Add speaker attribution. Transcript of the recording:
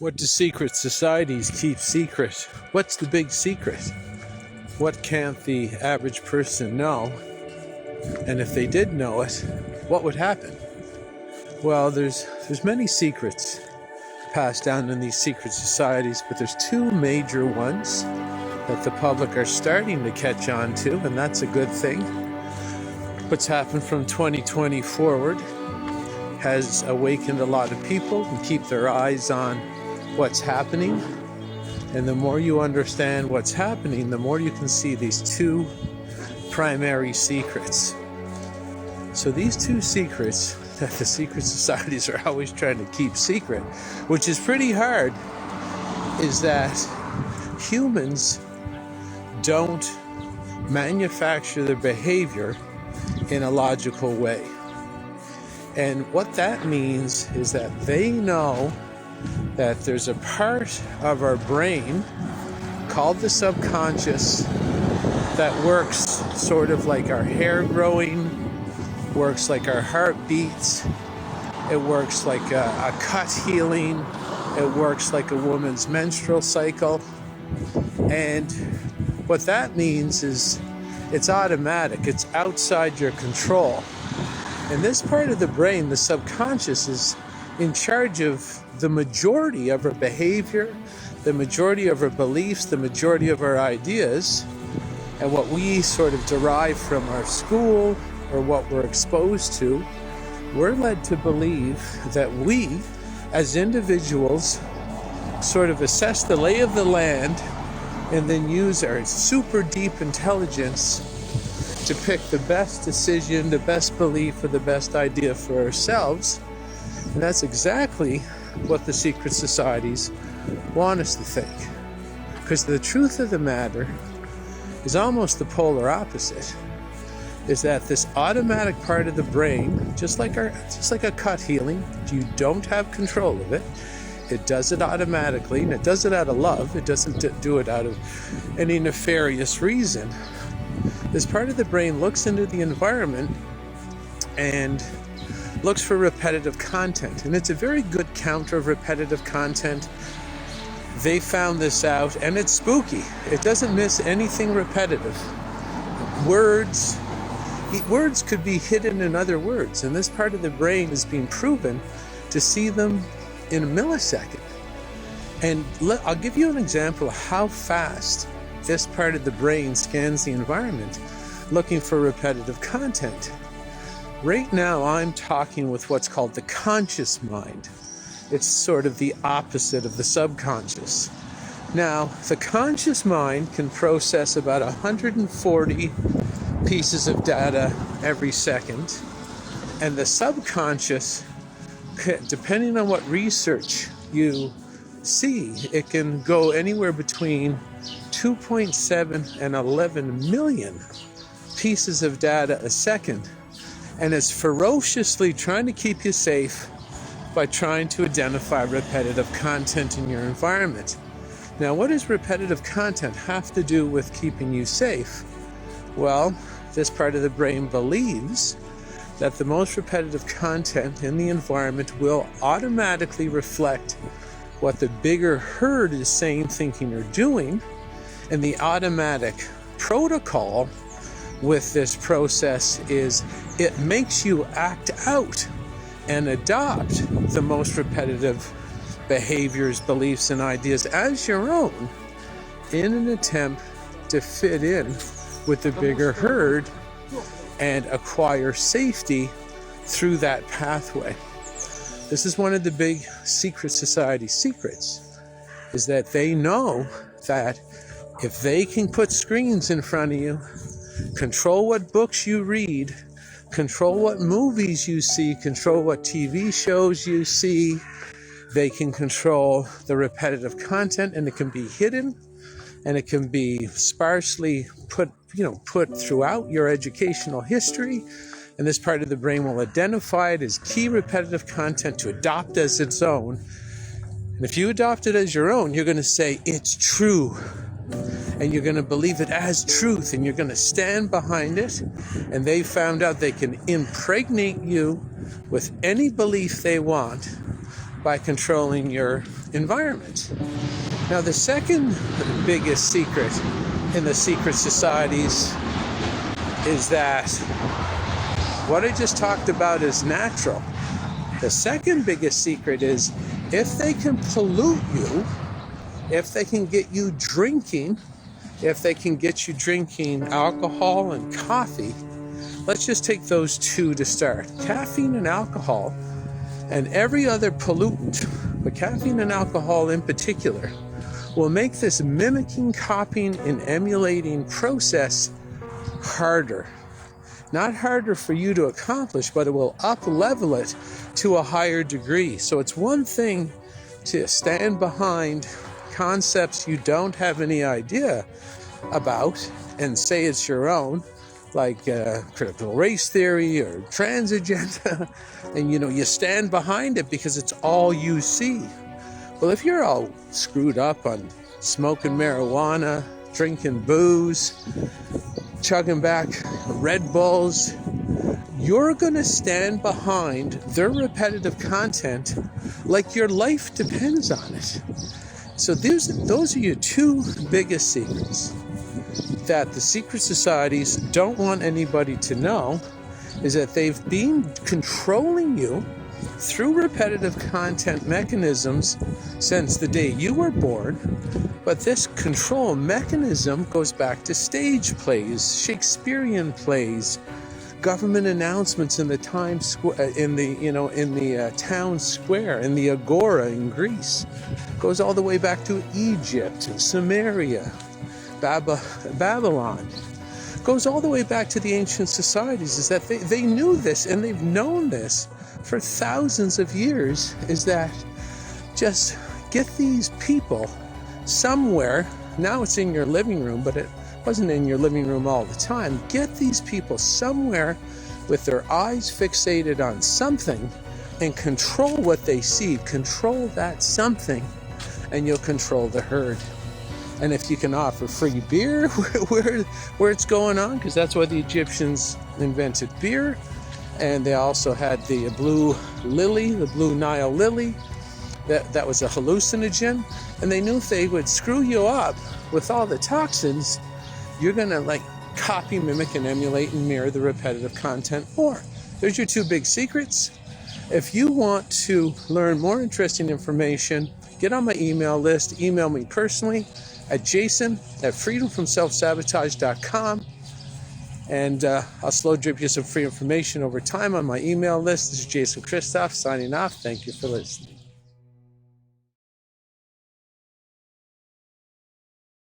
Speaker 1: What do secret societies keep secret? What's the big secret? What can't the average person know? And if they did know it, what would happen? Well, there's many secrets passed down in these secret societies, but there's two major ones that the public are starting to catch on to, and that's a good thing. What's happened from 2020 forward has awakened a lot of people and keep their eyes on what's happening. And the more you understand what's happening, the more you can see these two primary secrets. So these two secrets that the secret societies are always trying to keep secret, which is pretty hard, is that humans don't manufacture their behavior in a logical way. And what that means is that they know that there's a part of our brain called the subconscious that works sort of like our hair growing, works like our heart beats, it works like a cut healing, it works like a woman's menstrual cycle. And what that means is it's automatic, it's outside your control. And this part of the brain, the subconscious, is in charge of the majority of our behavior, the majority of our beliefs, the majority of our ideas, and what we sort of derive from our school or what we're exposed to. We're led to believe that we, as individuals, sort of assess the lay of the land and then use our super deep intelligence to pick the best decision, the best belief, or the best idea for ourselves. And that's exactly what the secret societies want us to think. Because the truth of the matter is almost the polar opposite. Is that this automatic part of the brain, just like a cut healing, you don't have control of it. It does it automatically, and it does it out of love. It doesn't do it out of any nefarious reason. This part of the brain looks into the environment and looks for repetitive content, and it's a very good counter of repetitive content. They found this out, and it's spooky. It doesn't miss anything repetitive. Words could be hidden in other words, and this part of the brain is being proven to see them in a millisecond. And I'll give you an example of how fast this part of the brain scans the environment looking for repetitive content. Right now, I'm talking with what's called the conscious mind. It's sort of the opposite of the subconscious. Now, the conscious mind can process about 140 pieces of data every second, and the subconscious, depending on what research you see, it can go anywhere between 2.7 and 11 million pieces of data a second. And it's ferociously trying to keep you safe by trying to identify repetitive content in your environment. Now, what does repetitive content have to do with keeping you safe? Well, this part of the brain believes that the most repetitive content in the environment will automatically reflect what the bigger herd is saying, thinking, or doing, and the automatic protocol with this process is it makes you act out and adopt the most repetitive behaviors, beliefs, and ideas as your own in an attempt to fit in with the bigger herd and acquire safety through that pathway. This is one of the big secret society secrets, is that they know that if they can put screens in front of you, control what books you read, control what movies you see, control what TV shows you see, they can control the repetitive content, and it can be hidden and it can be sparsely put throughout your educational history. And this part of the brain will identify it as key repetitive content to adopt as its own. And if you adopt it as your own, you're going to say it's true. And you're going to believe it as truth, and you're going to stand behind it. And they found out they can impregnate you with any belief they want by controlling your environment. Now, the second biggest secret in the secret societies is that what I just talked about is natural. The second biggest secret is if they can pollute you, if they can get you drinking, if they can get you drinking alcohol and coffee. Let's just take those two to start. Caffeine and alcohol and every other pollutant, but caffeine and alcohol in particular, will make this mimicking, copying, and emulating process harder. Not harder for you to accomplish, but it will up-level it to a higher degree. So it's one thing to stand behind concepts you don't have any idea about and say it's your own, like critical race theory or trans agenda, and you stand behind it because it's all you see. Well, if you're all screwed up on smoking marijuana, drinking booze, chugging back Red Bulls, you're going to stand behind their repetitive content like your life depends on it. So those are your two biggest secrets that the secret societies don't want anybody to know, is that they've been controlling you through repetitive content mechanisms since the day you were born. But this control mechanism goes back to stage plays, Shakespearean plays, government announcements in the Times Square, in the town square, in the Agora in Greece. Goes all the way back to Egypt, Samaria, Babylon. Goes all the way back to the ancient societies. Is that they knew this, and they've known this for thousands of years, is that just get these people somewhere. Now it's in your living room, but it wasn't in your living room all the time. Get these people somewhere with their eyes fixated on something and control what they see. Control that something, and you'll control the herd. And if you can offer free beer where it's going on, because that's why the Egyptians invented beer. And they also had the blue lily, the blue Nile lily. That was a hallucinogen. And they knew if they would screw you up with all the toxins, you're going to copy, mimic, and emulate and mirror the repetitive content more. There's your two big secrets. If you want to learn more interesting information, get on my email list. Email me personally at jason@freedomfromselfsabotage.com. And I'll slow drip you some free information over time on my email list. This is Jason Christoff signing off. Thank you for listening.